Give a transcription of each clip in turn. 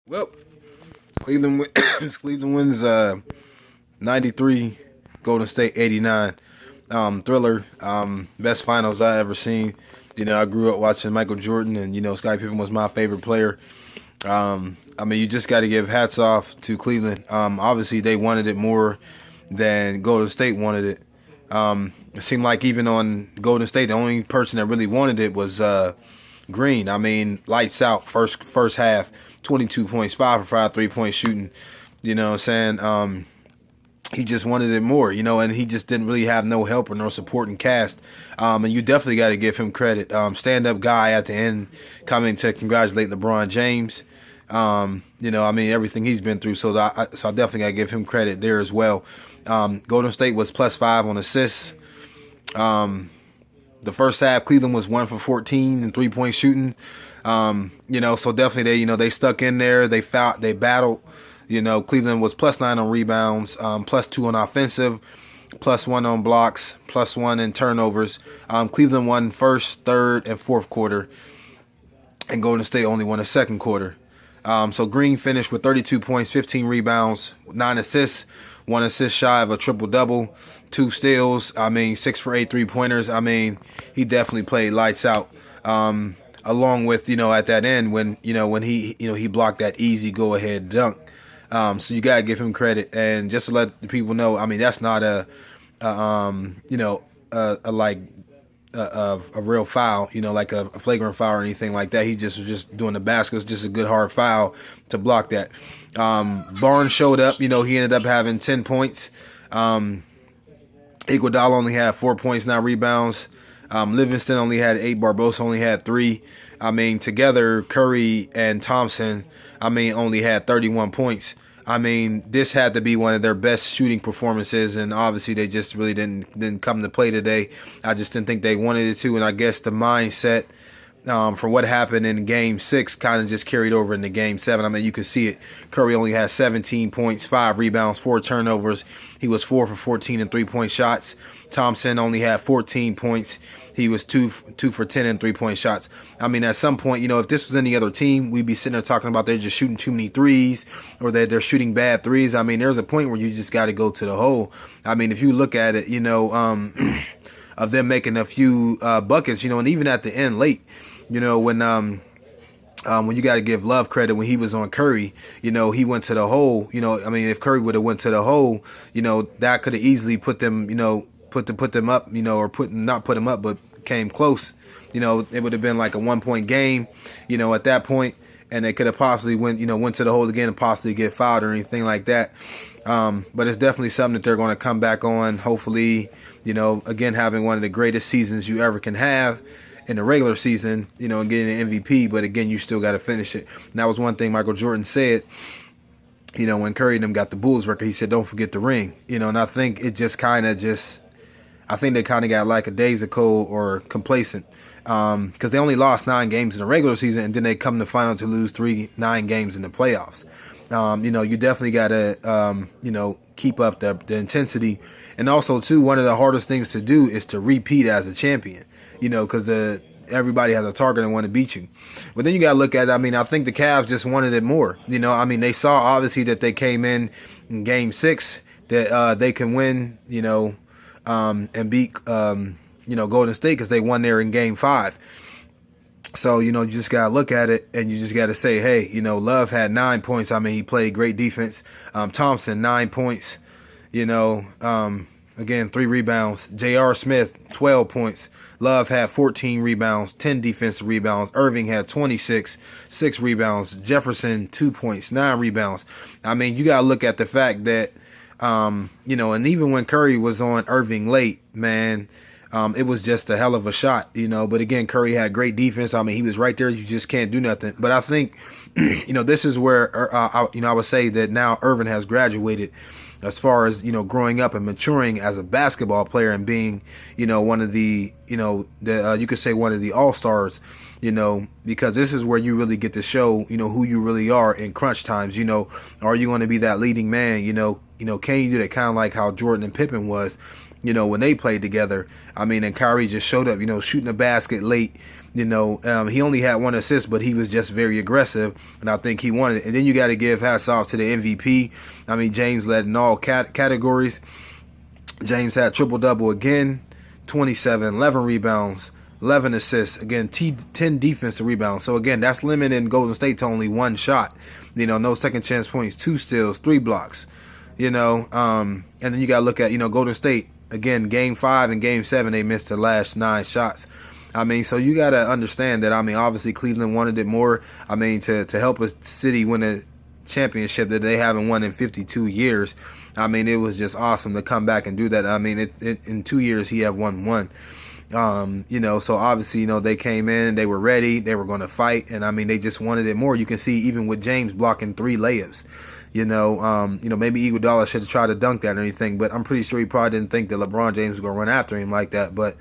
Well, Cleveland wins 93, Golden State 89. Thriller, best finals I ever seen. I grew up watching Michael Jordan, and Scottie Pippen was my favorite player. You just got to give hats off to Cleveland. Obviously, they wanted it more than Golden State wanted it. It seemed like even on Golden State, the only person that really wanted it was Green. Lights out first half, 22 points, 5 for 5 3-point shooting. You know what I'm saying? He just wanted it more, and he just didn't really have no help or no supporting cast. And you definitely got to give him credit. Stand-up guy at the end coming to congratulate LeBron James. Everything he's been through. So I definitely got to give him credit there as well. Golden State was +5 on assists. The first half, Cleveland was 1 for 14 in 3-point shooting. So definitely they stuck in there. They fought, they battled. Cleveland was +9 on rebounds, +2 on offensive, +1 on blocks, +1 in turnovers. Cleveland won first, third, and fourth quarter, and Golden State only won the second quarter. So Green finished with 32 points, 15 rebounds, 9 assists, 1 assist shy of a triple-double, 2 steals. 6 for 8 3-pointers. He definitely played lights out. Along with, at that end when he blocked that easy go-ahead dunk. So you gotta give him credit, and just to let the people know, that's not a real foul, like a flagrant foul or anything like that. He just was just doing the basket. It's just a good hard foul to block that. Barnes showed up. He ended up having 10 points. Iguodala only had 4 points, 9 rebounds. Livingston only had 8. Barbosa only had 3. Together, Curry and Thompson, only had 31 points. This had to be one of their best shooting performances, and obviously they just really didn't come to play today. I just didn't think they wanted it to, and I guess the mindset from what happened in Game 6 kind of just carried over into Game 7. You can see it. Curry only had 17 points, 5 rebounds, 4 turnovers. He was 4 for 14 in 3-point shots. Thompson only had 14 points. He was 2 for 10 in 3-point shots. At some point, if this was any other team, we'd be sitting there talking about they're just shooting too many threes or that they're shooting bad threes. There's a point where you just got to go to the hole. If you look at it, of them making a few buckets, and even at the end late, when you got to give Love credit when he was on Curry, he went to the hole. If Curry would have went to the hole, that could have easily put them, put them up, or not put them up, but came close. It would have been like a 1-point game, at that point, and they could have possibly went to the hole again and possibly get fouled or anything like that. But it's definitely something that they're going to come back on. Hopefully, again, having one of the greatest seasons you ever can have in the regular season, and getting an MVP. But again, you still got to finish it. And that was one thing Michael Jordan said. When Curry and them got the Bulls record, he said, "Don't forget the ring." And I think it just I think they kind of got lackadaisical or complacent because they only lost 9 games in the regular season, and then they come to final to lose 9 games in the playoffs. You definitely got to, keep up the intensity. And also, too, one of the hardest things to do is to repeat as a champion, because everybody has a target and want to beat you. But then you got to look at it. I think the Cavs just wanted it more. They saw obviously that they came in Game 6, that they can win, and beat, Golden State because they won there in Game 5. So, you just got to look at it and you just got to say, hey, Love had 9 points. He played great defense. Thompson, 9 points, again, 3 rebounds. J.R. Smith, 12 points. Love had 14 rebounds, 10 defensive rebounds. Irving had 26, 6 rebounds. Jefferson, 2 points, 9 rebounds. You got to look at the fact that, and even when Curry was on Irving late, man, it was just a hell of a shot, But again, Curry had great defense. He was right there. You just can't do nothing. But I think, this is where, I would say that now Irving has graduated as far as, growing up and maturing as a basketball player and being, one of the, you could say one of the all-stars because this is where you really get to show, who you really are in crunch times. Are you going to be that leading man? Can you do that, kind of like how Jordan and Pippen was, when they played together? And Kyrie just showed up, shooting a basket late. He only had 1 assist, but he was just very aggressive, and I think he wanted it. And then you got to give hats off to the MVP. James led in all categories. James had triple-double again, 27, 11 rebounds, 11 assists. Again, 10 defensive rebounds. So, again, that's limiting Golden State to only 1 shot. No second chance points, 2 steals, 3 blocks. And then you got to look at, Golden State. Again, Game 5 and Game 7, they missed the last 9 shots. So you got to understand that, obviously Cleveland wanted it more. To help a city win a championship that they haven't won in 52 years. It was just awesome to come back and do that. In 2 years, he have won 1. So obviously, they came in, they were ready, they were going to fight, and they just wanted it more. You can see even with James blocking 3 layups. Maybe Iguodala should have tried to dunk that or anything, but I'm pretty sure he probably didn't think that LeBron James was going to run after him like that. But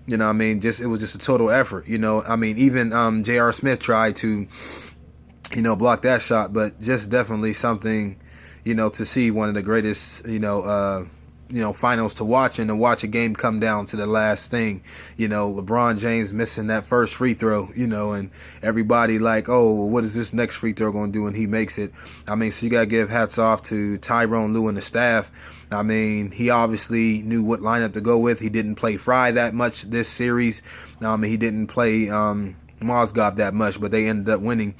it was just a total effort. Even J.R. Smith tried to, block that shot, but just definitely something, to see one of the greatest, finals to watch, and to watch a game come down to the last thing. LeBron James missing that first free throw, and everybody like, oh, well, what is this next free throw going to do? And he makes it. So you got to give hats off to Tyronn Lue and the staff. He obviously knew what lineup to go with. He didn't play Fry that much this series. He didn't play Mozgov that much, but they ended up winning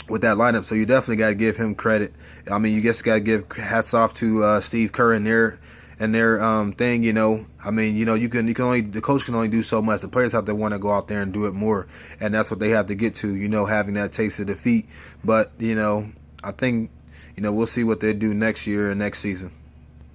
with that lineup. So you definitely got to give him credit. You just got to give hats off to Steve Kerr and their thing. The coach can only do so much. The players have to want to go out there and do it more, and that's what they have to get to. Having that taste of defeat. But I think we'll see what they do next year and next season.